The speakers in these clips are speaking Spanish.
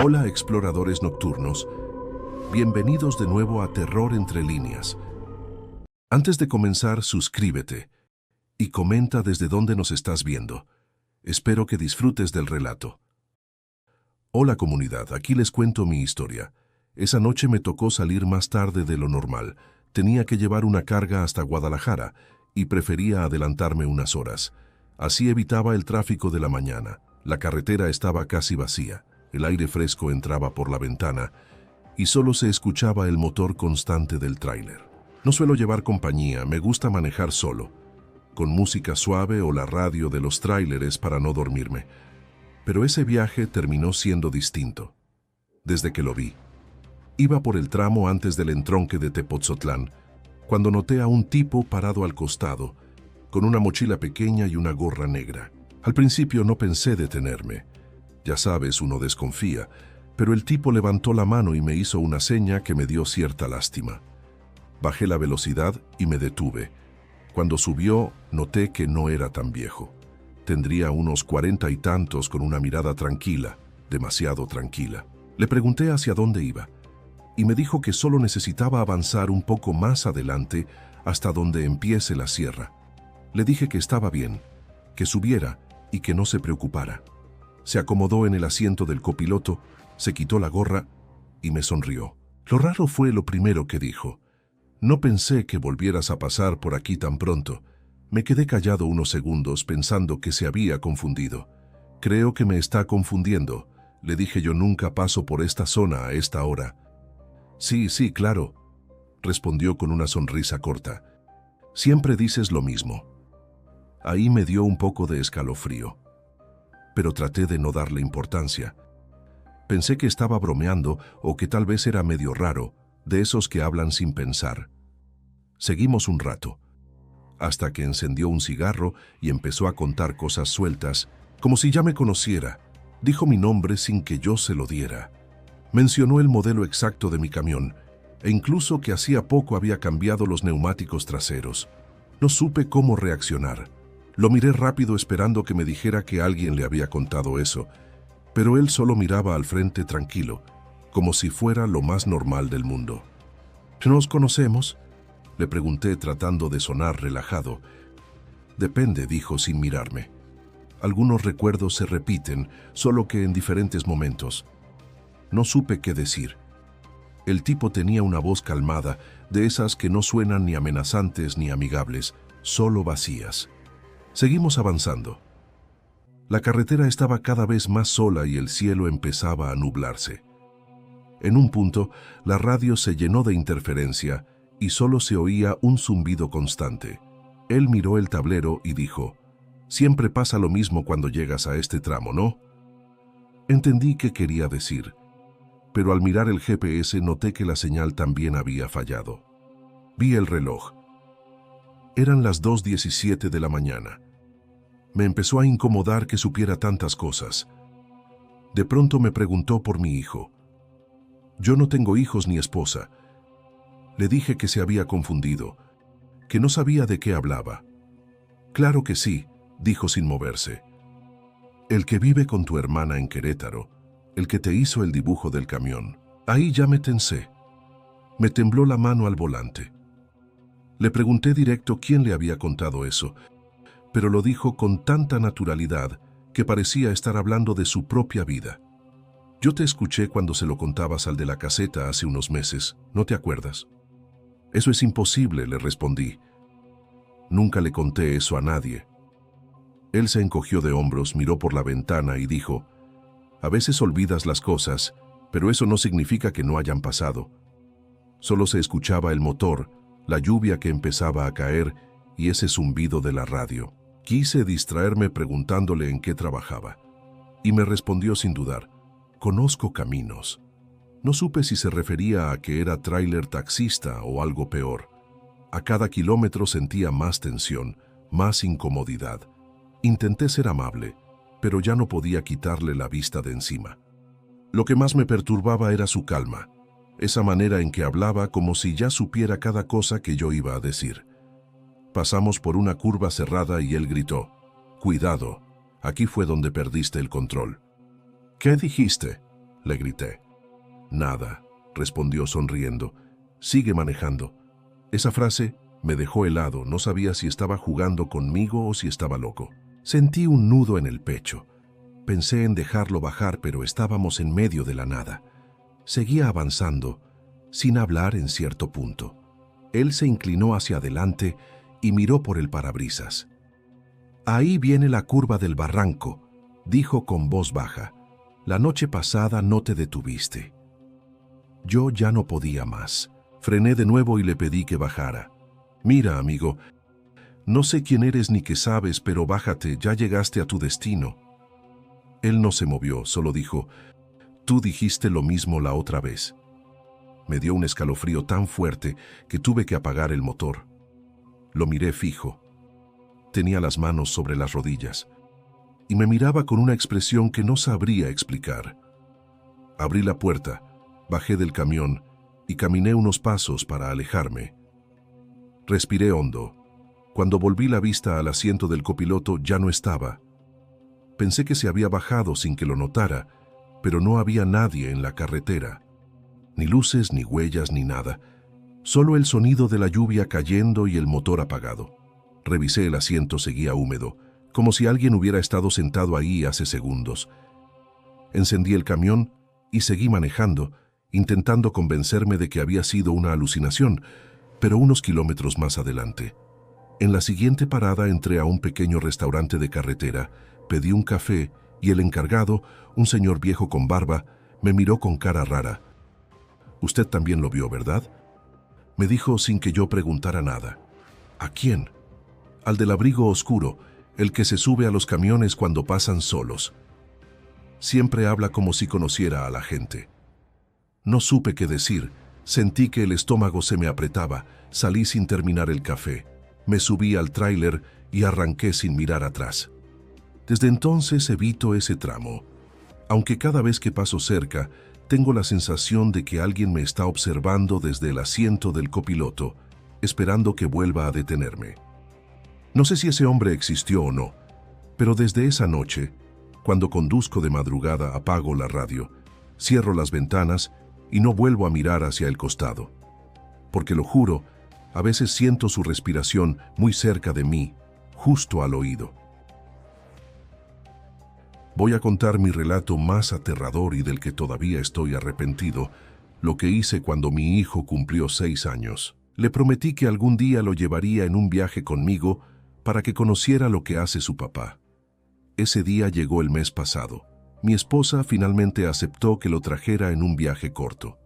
Hola exploradores nocturnos, bienvenidos de nuevo a Terror entre líneas. Antes de comenzar, suscríbete y comenta desde dónde nos estás viendo. Espero que disfrutes del relato. Hola comunidad, aquí les cuento mi historia. Esa noche me tocó salir más tarde de lo normal. Tenía que llevar una carga hasta Guadalajara y prefería adelantarme unas horas. Así evitaba el tráfico de la mañana. La carretera estaba casi vacía. El aire fresco entraba por la ventana y solo se escuchaba el motor constante del tráiler. No suelo llevar compañía, me gusta manejar solo, con música suave o la radio de los tráileres para no dormirme. Pero ese viaje terminó siendo distinto. Desde que lo vi, iba por el tramo antes del entronque de Tepotzotlán, cuando noté a un tipo parado al costado, con una mochila pequeña y una gorra negra. Al principio no pensé detenerme. Ya sabes, uno desconfía, pero el tipo levantó la mano y me hizo una seña que me dio cierta lástima. Bajé la velocidad y me detuve. Cuando subió, noté que no era tan viejo. Tendría unos 40 y tantos, con una mirada tranquila, demasiado tranquila. Le pregunté hacia dónde iba, y me dijo que solo necesitaba avanzar un poco más adelante hasta donde empiece la sierra. Le dije que estaba bien, que subiera y que no se preocupara. Se acomodó en el asiento del copiloto, se quitó la gorra y me sonrió. Lo raro fue lo primero que dijo. No pensé que volvieras a pasar por aquí tan pronto. Me quedé callado unos segundos pensando que se había confundido. Creo que me está confundiendo. Le dije, yo nunca paso por esta zona a esta hora. Sí, claro, respondió con una sonrisa corta. Siempre dices lo mismo. Ahí me dio un poco de escalofrío, pero traté de no darle importancia. Pensé que estaba bromeando o que tal vez era medio raro, de esos que hablan sin pensar. Seguimos un rato, hasta que encendió un cigarro y empezó a contar cosas sueltas, como si ya me conociera. Dijo mi nombre sin que yo se lo diera. Mencionó el modelo exacto de mi camión, e incluso que hacía poco había cambiado los neumáticos traseros. No supe cómo reaccionar. Lo miré rápido esperando que me dijera que alguien le había contado eso, pero él solo miraba al frente tranquilo, como si fuera lo más normal del mundo. ¿Nos conocemos?, le pregunté tratando de sonar relajado. Depende, dijo sin mirarme. Algunos recuerdos se repiten, solo que en diferentes momentos. No supe qué decir. El tipo tenía una voz calmada, de esas que no suenan ni amenazantes ni amigables, solo vacías. Seguimos avanzando. La carretera estaba cada vez más sola y el cielo empezaba a nublarse. En un punto, la radio se llenó de interferencia y solo se oía un zumbido constante. Él miró el tablero y dijo, «Siempre pasa lo mismo cuando llegas a este tramo, ¿no?». Entendí qué quería decir, pero al mirar el GPS noté que la señal también había fallado. Vi el reloj. Eran las 2:17 de la mañana. Me empezó a incomodar que supiera tantas cosas. De pronto me preguntó por mi hijo. Yo no tengo hijos ni esposa. Le dije que se había confundido, que no sabía de qué hablaba. Claro que sí, dijo sin moverse. El que vive con tu hermana en Querétaro, el que te hizo el dibujo del camión. Ahí ya me tensé. Me tembló la mano al volante. Le pregunté directo quién le había contado eso, pero lo dijo con tanta naturalidad que parecía estar hablando de su propia vida. Yo te escuché cuando se lo contabas al de la caseta hace unos meses, ¿no te acuerdas? Eso es imposible, le respondí. Nunca le conté eso a nadie. Él se encogió de hombros, miró por la ventana y dijo, a veces olvidas las cosas, pero eso no significa que no hayan pasado. Solo se escuchaba el motor, la lluvia que empezaba a caer y ese zumbido de la radio. Quise distraerme preguntándole en qué trabajaba. Y me respondió sin dudar, conozco caminos. No supe si se refería a que era tráiler taxista o algo peor. A cada kilómetro sentía más tensión, más incomodidad. Intenté ser amable, pero ya no podía quitarle la vista de encima. Lo que más me perturbaba era su calma, esa manera en que hablaba como si ya supiera cada cosa que yo iba a decir. Pasamos por una curva cerrada y él gritó, «Cuidado, aquí fue donde perdiste el control». «¿Qué dijiste?», le grité. Nada, respondió sonriendo. Sigue manejando. Esa frase me dejó helado, no sabía si estaba jugando conmigo o si estaba loco. Sentí un nudo en el pecho. Pensé en dejarlo bajar, pero estábamos en medio de la nada. Seguía avanzando, sin hablar en cierto punto. Él se inclinó hacia adelante y miró por el parabrisas. «Ahí viene la curva del barranco», dijo con voz baja. «La noche pasada no te detuviste». Yo ya no podía más. Frené de nuevo y le pedí que bajara. «Mira, amigo, no sé quién eres ni qué sabes, pero bájate, ya llegaste a tu destino». Él no se movió, solo dijo: «Tú dijiste lo mismo la otra vez». Me dio un escalofrío tan fuerte que tuve que apagar el motor. Lo miré fijo. Tenía las manos sobre las rodillas y me miraba con una expresión que no sabría explicar. Abrí la puerta, bajé del camión y caminé unos pasos para alejarme. Respiré hondo. Cuando volví la vista al asiento del copiloto ya no estaba. Pensé que se había bajado sin que lo notara, pero no había nadie en la carretera. Ni luces, ni huellas, ni nada. Solo el sonido de la lluvia cayendo y el motor apagado. Revisé el asiento, seguía húmedo, como si alguien hubiera estado sentado ahí hace segundos. Encendí el camión y seguí manejando, intentando convencerme de que había sido una alucinación, pero unos kilómetros más adelante. En la siguiente parada entré a un pequeño restaurante de carretera, pedí un café y el encargado, un señor viejo con barba, me miró con cara rara. «Usted también lo vio, ¿verdad?», me dijo sin que yo preguntara nada. «¿A quién?». «Al del abrigo oscuro, el que se sube a los camiones cuando pasan solos. Siempre habla como si conociera a la gente». No supe qué decir, sentí que el estómago se me apretaba, salí sin terminar el café, me subí al tráiler y arranqué sin mirar atrás. Desde entonces evito ese tramo, aunque cada vez que paso cerca, tengo la sensación de que alguien me está observando desde el asiento del copiloto, esperando que vuelva a detenerme. No sé si ese hombre existió o no, pero desde esa noche, cuando conduzco de madrugada, apago la radio, cierro las ventanas y no vuelvo a mirar hacia el costado. Porque lo juro, a veces siento su respiración muy cerca de mí, justo al oído. Voy a contar mi relato más aterrador y del que todavía estoy arrepentido, lo que hice cuando mi hijo cumplió 6 años. Le prometí que algún día lo llevaría en un viaje conmigo para que conociera lo que hace su papá. Ese día llegó el mes pasado. Mi esposa finalmente aceptó que lo trajera en un viaje corto.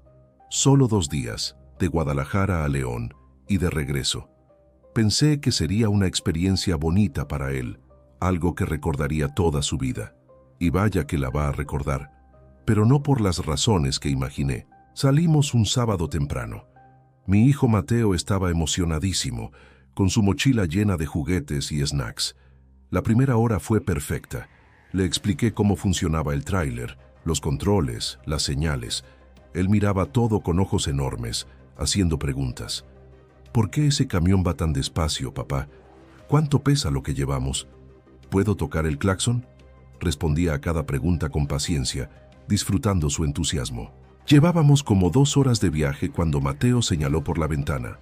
Solo 2 días, de Guadalajara a León y de regreso. Pensé que sería una experiencia bonita para él, algo que recordaría toda su vida. Y vaya que la va a recordar, pero no por las razones que imaginé. Salimos un sábado temprano. Mi hijo Mateo estaba emocionadísimo, con su mochila llena de juguetes y snacks. La primera hora fue perfecta. Le expliqué cómo funcionaba el tráiler, los controles, las señales. Él miraba todo con ojos enormes, haciendo preguntas. «¿Por qué ese camión va tan despacio, papá? ¿Cuánto pesa lo que llevamos? ¿Puedo tocar el claxon?». Respondía a cada pregunta con paciencia, disfrutando su entusiasmo. Llevábamos como 2 horas de viaje cuando Mateo señaló por la ventana.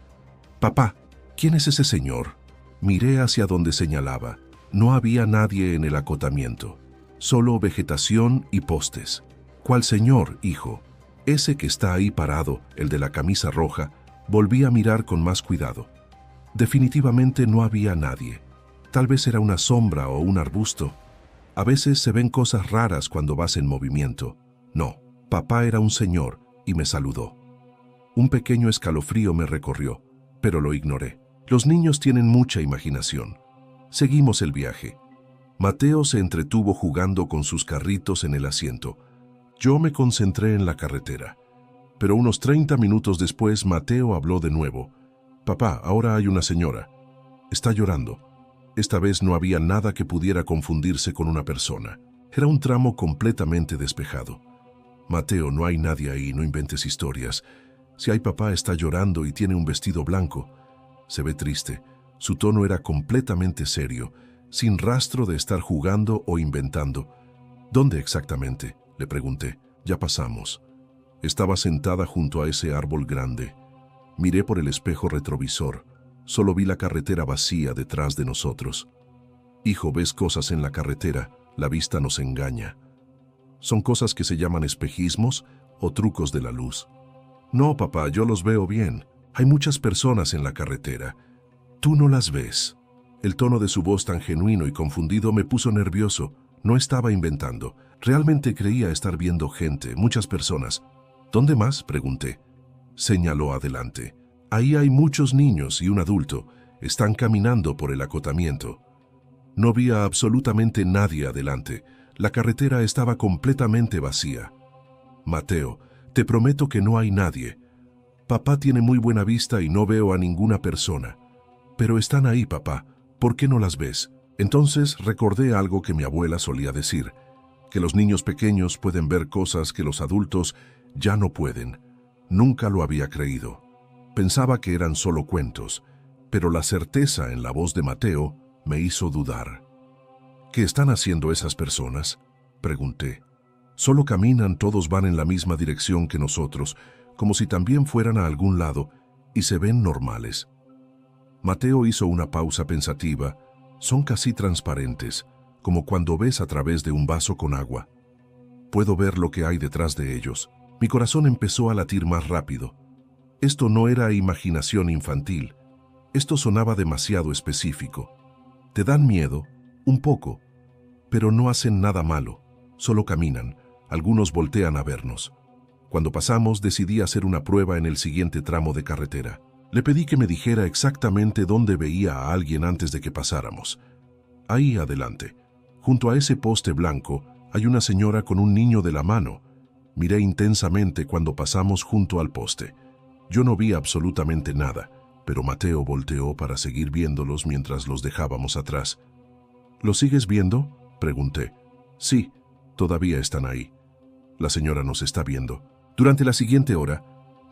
«Papá, ¿quién es ese señor?». Miré hacia donde señalaba. No había nadie en el acotamiento, solo vegetación y postes. «¿Cuál señor, hijo?». «Ese que está ahí parado, el de la camisa roja». Volví a mirar con más cuidado. Definitivamente no había nadie. Tal vez era una sombra o un arbusto. A veces se ven cosas raras cuando vas en movimiento. No, papá era un señor y me saludó. Un pequeño escalofrío me recorrió, pero lo ignoré. Los niños tienen mucha imaginación. Seguimos el viaje. Mateo se entretuvo jugando con sus carritos en el asiento. Yo me concentré en la carretera. Pero unos 30 minutos después, Mateo habló de nuevo. «Papá, ahora hay una señora. Está llorando». Esta vez no había nada que pudiera confundirse con una persona. Era un tramo completamente despejado. «Mateo, no hay nadie ahí, no inventes historias. Si hay, papá está llorando y tiene un vestido blanco. Se ve triste». Su tono era completamente serio, sin rastro de estar jugando o inventando. «¿Dónde exactamente?», le pregunté. Ya pasamos. Estaba sentada junto a ese árbol grande. Miré por el espejo retrovisor. Solo vi la carretera vacía detrás de nosotros. Hijo, ves cosas en la carretera, la vista nos engaña. Son cosas que se llaman espejismos o trucos de la luz. No, papá, yo los veo bien. Hay muchas personas en la carretera. Tú no las ves. El tono de su voz tan genuino y confundido me puso nervioso. No estaba inventando. Realmente creía estar viendo gente, muchas personas. ¿Dónde más?, pregunté. Señaló adelante. Ahí hay muchos niños y un adulto. Están caminando por el acotamiento. No vi a absolutamente nadie adelante. La carretera estaba completamente vacía. Mateo, te prometo que no hay nadie. Papá tiene muy buena vista y no veo a ninguna persona. Pero están ahí, papá. ¿Por qué no las ves? Entonces recordé algo que mi abuela solía decir, que los niños pequeños pueden ver cosas que los adultos ya no pueden. Nunca lo había creído. Pensaba que eran solo cuentos, pero la certeza en la voz de Mateo me hizo dudar. ¿Qué están haciendo esas personas?, pregunté. Solo caminan, todos van en la misma dirección que nosotros, como si también fueran a algún lado, y se ven normales. Mateo hizo una pausa pensativa. Son casi transparentes, como cuando ves a través de un vaso con agua. Puedo ver lo que hay detrás de ellos. Mi corazón empezó a latir más rápido. Esto no era imaginación infantil. Esto sonaba demasiado específico. Te dan miedo, un poco, pero no hacen nada malo. Solo caminan. Algunos voltean a vernos. Cuando pasamos, decidí hacer una prueba en el siguiente tramo de carretera. Le pedí que me dijera exactamente dónde veía a alguien antes de que pasáramos. Ahí adelante, junto a ese poste blanco, hay una señora con un niño de la mano. Miré intensamente cuando pasamos junto al poste. Yo no vi absolutamente nada, pero Mateo volteó para seguir viéndolos mientras los dejábamos atrás. ¿Los sigues viendo?, pregunté. Sí, todavía están ahí. La señora nos está viendo. Durante la siguiente hora,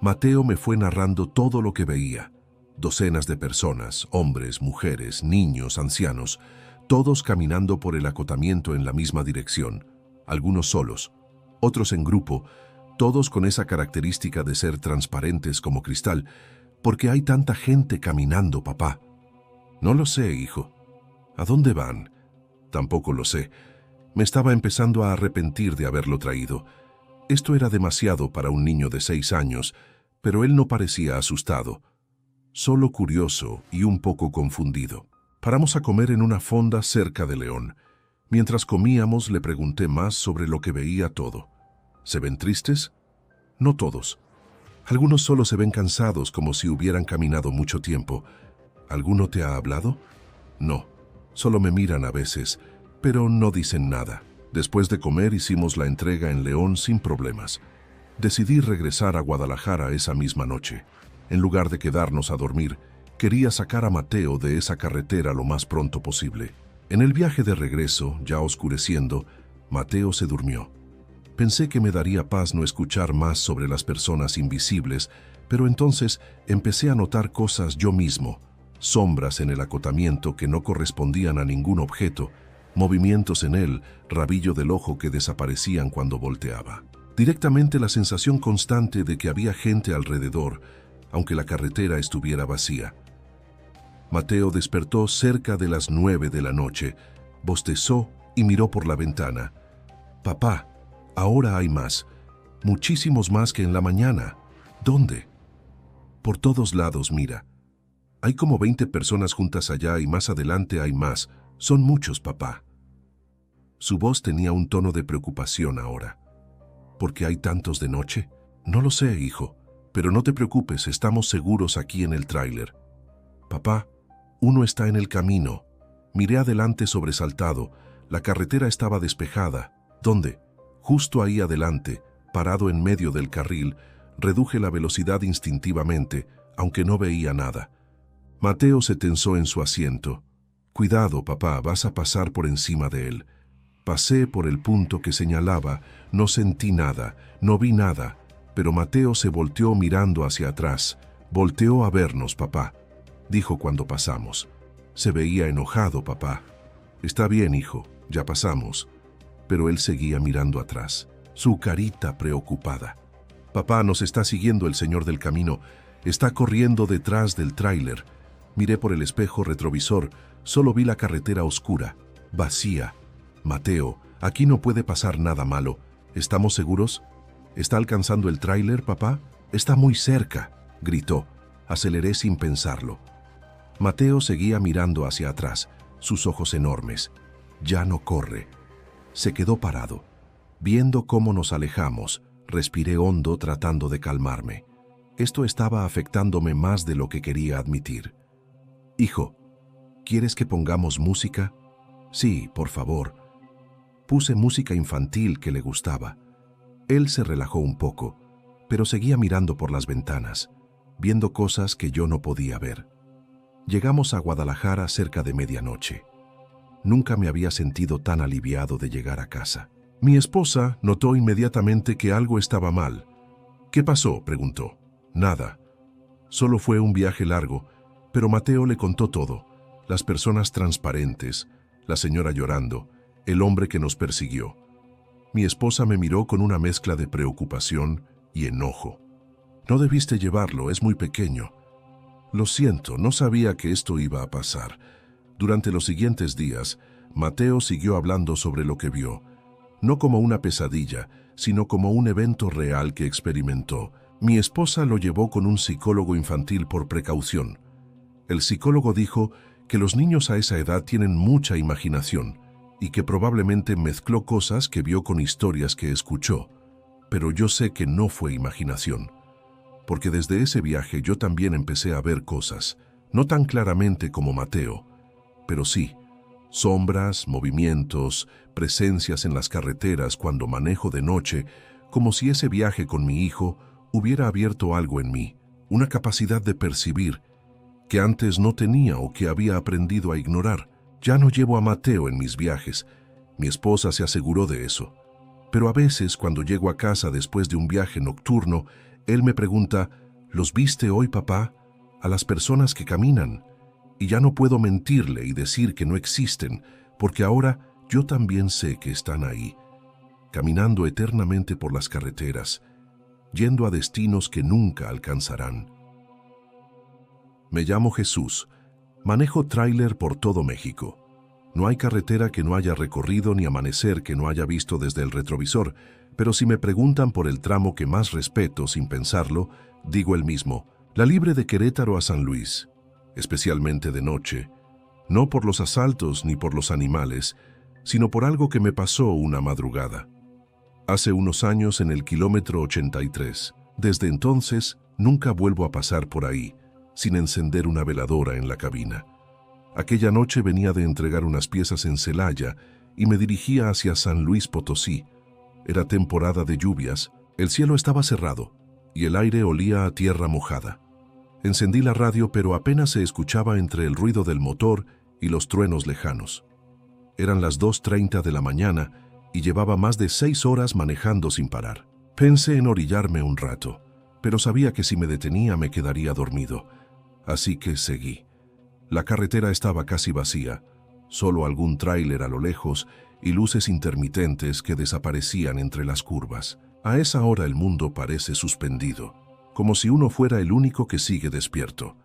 Mateo me fue narrando todo lo que veía. Docenas de personas, hombres, mujeres, niños, ancianos, todos caminando por el acotamiento en la misma dirección, algunos solos, otros en grupo, todos con esa característica de ser transparentes como cristal. ¿Por qué hay tanta gente caminando, papá? No lo sé, hijo. ¿A dónde van? Tampoco lo sé. Me estaba empezando a arrepentir de haberlo traído. Esto era demasiado para un niño de 6 años, pero él no parecía asustado, solo curioso y un poco confundido. Paramos a comer en una fonda cerca de León. Mientras comíamos, le pregunté más sobre lo que veía todo. ¿Se ven tristes? No todos. Algunos solo se ven cansados, como si hubieran caminado mucho tiempo. ¿Alguno te ha hablado? No, solo me miran a veces, pero no dicen nada. Después de comer hicimos la entrega en León sin problemas. Decidí regresar a Guadalajara esa misma noche. En lugar de quedarnos a dormir, quería sacar a Mateo de esa carretera lo más pronto posible. En el viaje de regreso, ya oscureciendo, Mateo se durmió. Pensé que me daría paz no escuchar más sobre las personas invisibles, pero entonces empecé a notar cosas yo mismo, sombras en el acotamiento que no correspondían a ningún objeto, movimientos en él, rabillo del ojo que desaparecían cuando volteaba. Directamente la sensación constante de que había gente alrededor, aunque la carretera estuviera vacía. Mateo despertó cerca de las 9 de la noche, bostezó y miró por la ventana. «Papá, ahora hay más, muchísimos más que en la mañana. ¿Dónde?» «Por todos lados, mira. Hay como 20 personas juntas allá y más adelante hay más. Son muchos, papá». Su voz tenía un tono de preocupación ahora. ¿Por qué hay tantos de noche? No lo sé, hijo, pero no te preocupes, estamos seguros aquí en el tráiler. Papá, uno está en el camino. Miré adelante sobresaltado. La carretera estaba despejada. ¿Dónde? Justo ahí adelante, parado en medio del carril. Reduje la velocidad instintivamente, aunque no veía nada. Mateo se tensó en su asiento. «Cuidado, papá, vas a pasar por encima de él». Pasé por el punto que señalaba, no sentí nada, no vi nada, pero Mateo se volteó mirando hacia atrás. «Volteó a vernos, papá», dijo cuando pasamos. Se veía enojado, papá. «Está bien, hijo, ya pasamos». Pero él seguía mirando atrás. su carita preocupada. Papá, nos está siguiendo el señor del camino. Está corriendo detrás del tráiler. Miré por el espejo retrovisor. Solo vi la carretera oscura, vacía. Mateo, aquí no puede pasar nada malo. ¿Estamos seguros? ¿Está alcanzando el tráiler, papá? Está muy cerca, gritó. Aceleré sin pensarlo. Mateo seguía mirando hacia atrás, sus ojos enormes. Ya no corre. Se quedó parado. Viendo cómo nos alejamos, respiré hondo tratando de calmarme. Esto estaba afectándome más de lo que quería admitir. Hijo, ¿quieres que pongamos música? Sí, por favor. Puse música infantil que le gustaba. Él se relajó un poco, pero seguía mirando por las ventanas, viendo cosas que yo no podía ver. Llegamos a Guadalajara cerca de medianoche. Nunca me había sentido tan aliviado de llegar a casa. Mi esposa notó inmediatamente que algo estaba mal. ¿Qué pasó?, preguntó. Nada. Solo fue un viaje largo, pero Mateo le contó todo. Las personas transparentes, la señora llorando, el hombre que nos persiguió. Mi esposa me miró con una mezcla de preocupación y enojo. No debiste llevarlo, es muy pequeño. Lo siento, no sabía que esto iba a pasar. Durante los siguientes días, Mateo siguió hablando sobre lo que vio, no como una pesadilla, sino como un evento real que experimentó. Mi esposa lo llevó con un psicólogo infantil por precaución. El psicólogo dijo que los niños a esa edad tienen mucha imaginación y que probablemente mezcló cosas que vio con historias que escuchó. Pero yo sé que no fue imaginación, porque desde ese viaje yo también empecé a ver cosas, no tan claramente como Mateo, pero sí, sombras, movimientos, presencias en las carreteras cuando manejo de noche, como si ese viaje con mi hijo hubiera abierto algo en mí, una capacidad de percibir que antes no tenía o que había aprendido a ignorar. Ya no llevo a Mateo en mis viajes. Mi esposa se aseguró de eso. Pero a veces, cuando llego a casa después de un viaje nocturno, él me pregunta, ¿los viste hoy, papá? A las personas que caminan. Y ya no puedo mentirle y decir que no existen, porque ahora yo también sé que están ahí, caminando eternamente por las carreteras, yendo a destinos que nunca alcanzarán. Me llamo Jesús. Manejo tráiler por todo México. No hay carretera que no haya recorrido ni amanecer que no haya visto desde el retrovisor, pero si me preguntan por el tramo que más respeto sin pensarlo, digo el mismo, la libre de Querétaro a San Luis, especialmente de noche, no por los asaltos ni por los animales, sino por algo que me pasó una madrugada. Hace unos años en el kilómetro 83. Desde entonces, nunca vuelvo a pasar por ahí, sin encender una veladora en la cabina. Aquella noche venía de entregar unas piezas en Celaya y me dirigía hacia San Luis Potosí. Era temporada de lluvias, el cielo estaba cerrado y el aire olía a tierra mojada. Encendí la radio, pero apenas se escuchaba entre el ruido del motor y los truenos lejanos. Eran las 2:30 de la mañana y llevaba más de 6 horas manejando sin parar. Pensé en orillarme un rato, pero sabía que si me detenía me quedaría dormido. Así que seguí. La carretera estaba casi vacía, solo algún tráiler a lo lejos y luces intermitentes que desaparecían entre las curvas. A esa hora el mundo parece suspendido, como si uno fuera el único que sigue despierto.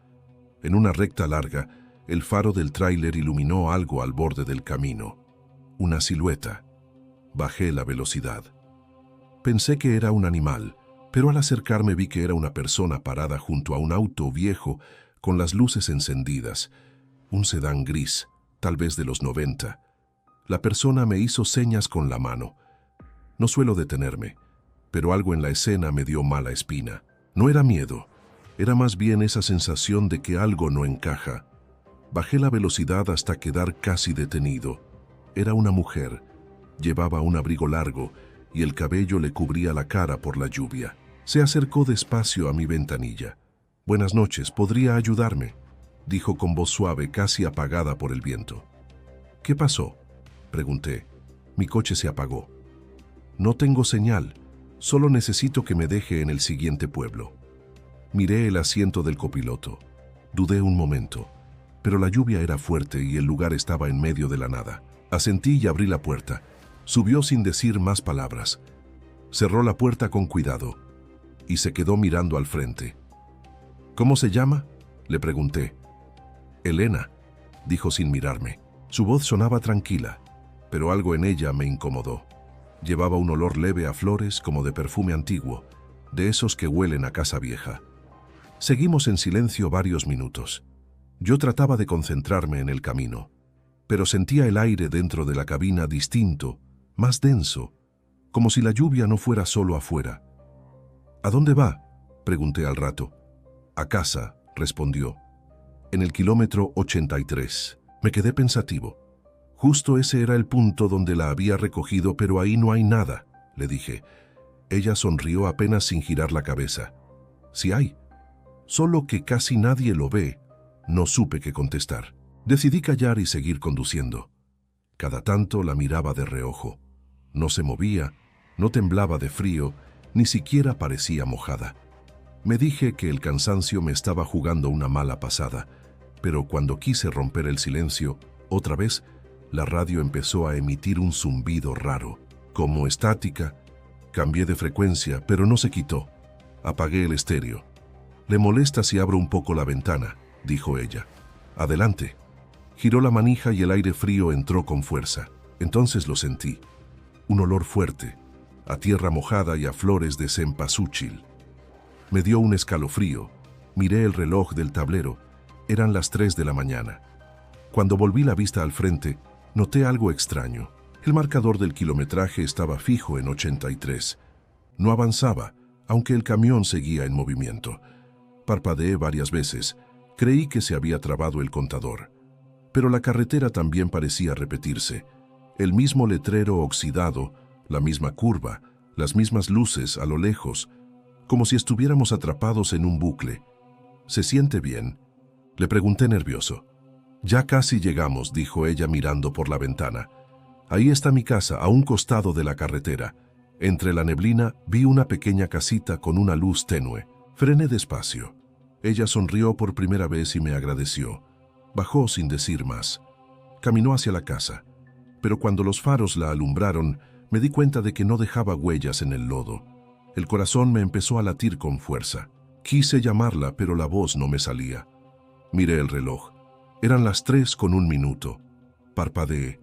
En una recta larga, el faro del tráiler iluminó algo al borde del camino. Una silueta. Bajé la velocidad. Pensé que era un animal, pero al acercarme vi que era una persona parada junto a un auto viejo con las luces encendidas, un sedán gris, tal vez de los 90. La persona me hizo señas con la mano. No suelo detenerme, pero algo en la escena me dio mala espina. No era miedo, era más bien esa sensación de que algo no encaja. Bajé la velocidad hasta quedar casi detenido. Era una mujer, llevaba un abrigo largo y el cabello le cubría la cara por la lluvia. Se acercó despacio a mi ventanilla. «Buenas noches, ¿podría ayudarme?», dijo con voz suave, casi apagada por el viento. «¿Qué pasó?», pregunté. «Mi coche se apagó. No tengo señal, solo necesito que me deje en el siguiente pueblo». Miré el asiento del copiloto. Dudé un momento, pero la lluvia era fuerte y el lugar estaba en medio de la nada. Asentí y abrí la puerta. Subió sin decir más palabras. Cerró la puerta con cuidado y se quedó mirando al frente. ¿Cómo se llama?, le pregunté. Elena, dijo sin mirarme. Su voz sonaba tranquila, pero algo en ella me incomodó. Llevaba un olor leve a flores como de perfume antiguo, de esos que huelen a casa vieja. Seguimos en silencio varios minutos. Yo trataba de concentrarme en el camino, pero sentía el aire dentro de la cabina distinto, más denso, como si la lluvia no fuera solo afuera. ¿A dónde va?, pregunté al rato. A casa, respondió. En el kilómetro 83. Me quedé pensativo. Justo ese era el punto donde la había recogido, pero ahí no hay nada, le dije. Ella sonrió apenas sin girar la cabeza. Sí hay, solo que casi nadie lo ve. No supe qué contestar. Decidí callar y seguir conduciendo. Cada tanto la miraba de reojo. No se movía, no temblaba de frío, ni siquiera parecía mojada. Me dije que el cansancio me estaba jugando una mala pasada, pero cuando quise romper el silencio, otra vez, la radio empezó a emitir un zumbido raro, como estática. Cambié de frecuencia, pero no se quitó. Apagué el estéreo. «¿Le molesta si abro un poco la ventana?», dijo ella. «Adelante». Giró la manija y el aire frío entró con fuerza. Entonces lo sentí. Un olor fuerte, a tierra mojada y a flores de cempasúchil. Me dio un escalofrío. Miré el reloj del tablero. Eran las 3 de la mañana. Cuando volví la vista al frente, noté algo extraño. El marcador del kilometraje estaba fijo en 83. No avanzaba, aunque el camión seguía en movimiento. Parpadeé varias veces. Creí que se había trabado el contador. Pero la carretera también parecía repetirse. El mismo letrero oxidado, la misma curva, las mismas luces a lo lejos, como si estuviéramos atrapados en un bucle. «¿Se siente bien?», le pregunté nervioso. «Ya casi llegamos», dijo ella mirando por la ventana. «Ahí está mi casa, a un costado de la carretera». Entre la neblina vi una pequeña casita con una luz tenue. Frené despacio. Ella sonrió por primera vez y me agradeció. Bajó sin decir más. Caminó hacia la casa, pero cuando los faros la alumbraron, me di cuenta de que no dejaba huellas en el lodo. El corazón me empezó a latir con fuerza. Quise llamarla, pero la voz no me salía. Miré el reloj. Eran las 3:01. Parpadeé,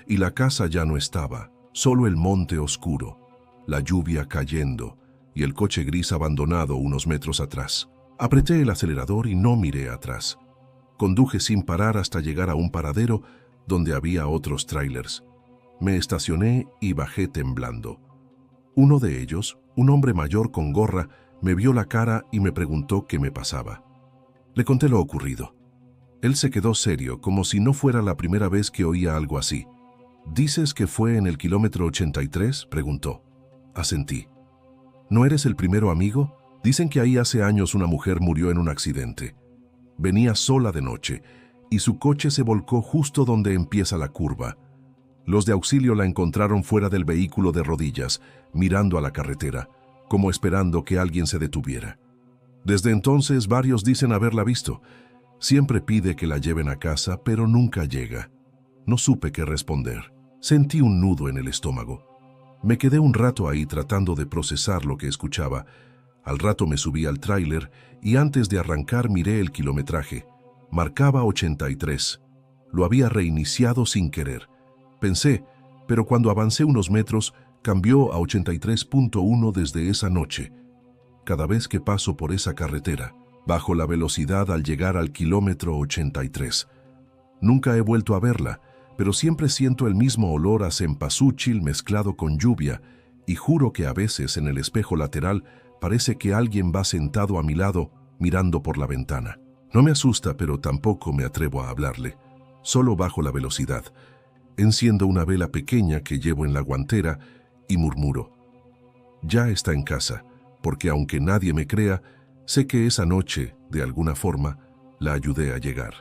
y la casa ya no estaba, solo el monte oscuro, la lluvia cayendo y el coche gris abandonado unos metros atrás. Apreté el acelerador y no miré atrás. Conduje sin parar hasta llegar a un paradero donde había otros tráilers. Me estacioné y bajé temblando. Uno de ellos, un hombre mayor con gorra, me vio la cara y me preguntó qué me pasaba. Le conté lo ocurrido. Él se quedó serio, como si no fuera la primera vez que oía algo así. «¿Dices que fue en el kilómetro 83?» preguntó. Asentí. «¿No eres el primero, amigo? Dicen que ahí hace años una mujer murió en un accidente. Venía sola de noche y su coche se volcó justo donde empieza la curva. Los de auxilio la encontraron fuera del vehículo de rodillas, mirando a la carretera, como esperando que alguien se detuviera. Desde entonces varios dicen haberla visto. Siempre pide que la lleven a casa, pero nunca llega». No supe qué responder. Sentí un nudo en el estómago. Me quedé un rato ahí tratando de procesar lo que escuchaba. Al rato me subí al tráiler y antes de arrancar miré el kilometraje. Marcaba 83. Lo había reiniciado sin querer. Pensé, pero cuando avancé unos metros, cambió a 83.1 desde esa noche. Cada vez que paso por esa carretera, bajo la velocidad al llegar al kilómetro 83. Nunca he vuelto a verla, pero siempre siento el mismo olor a cempasúchil mezclado con lluvia, y juro que a veces en el espejo lateral parece que alguien va sentado a mi lado mirando por la ventana. No me asusta, pero tampoco me atrevo a hablarle. Solo bajo la velocidad. Enciendo una vela pequeña que llevo en la guantera y murmuro. Ya está en casa, porque aunque nadie me crea, sé que esa noche, de alguna forma, la ayudé a llegar.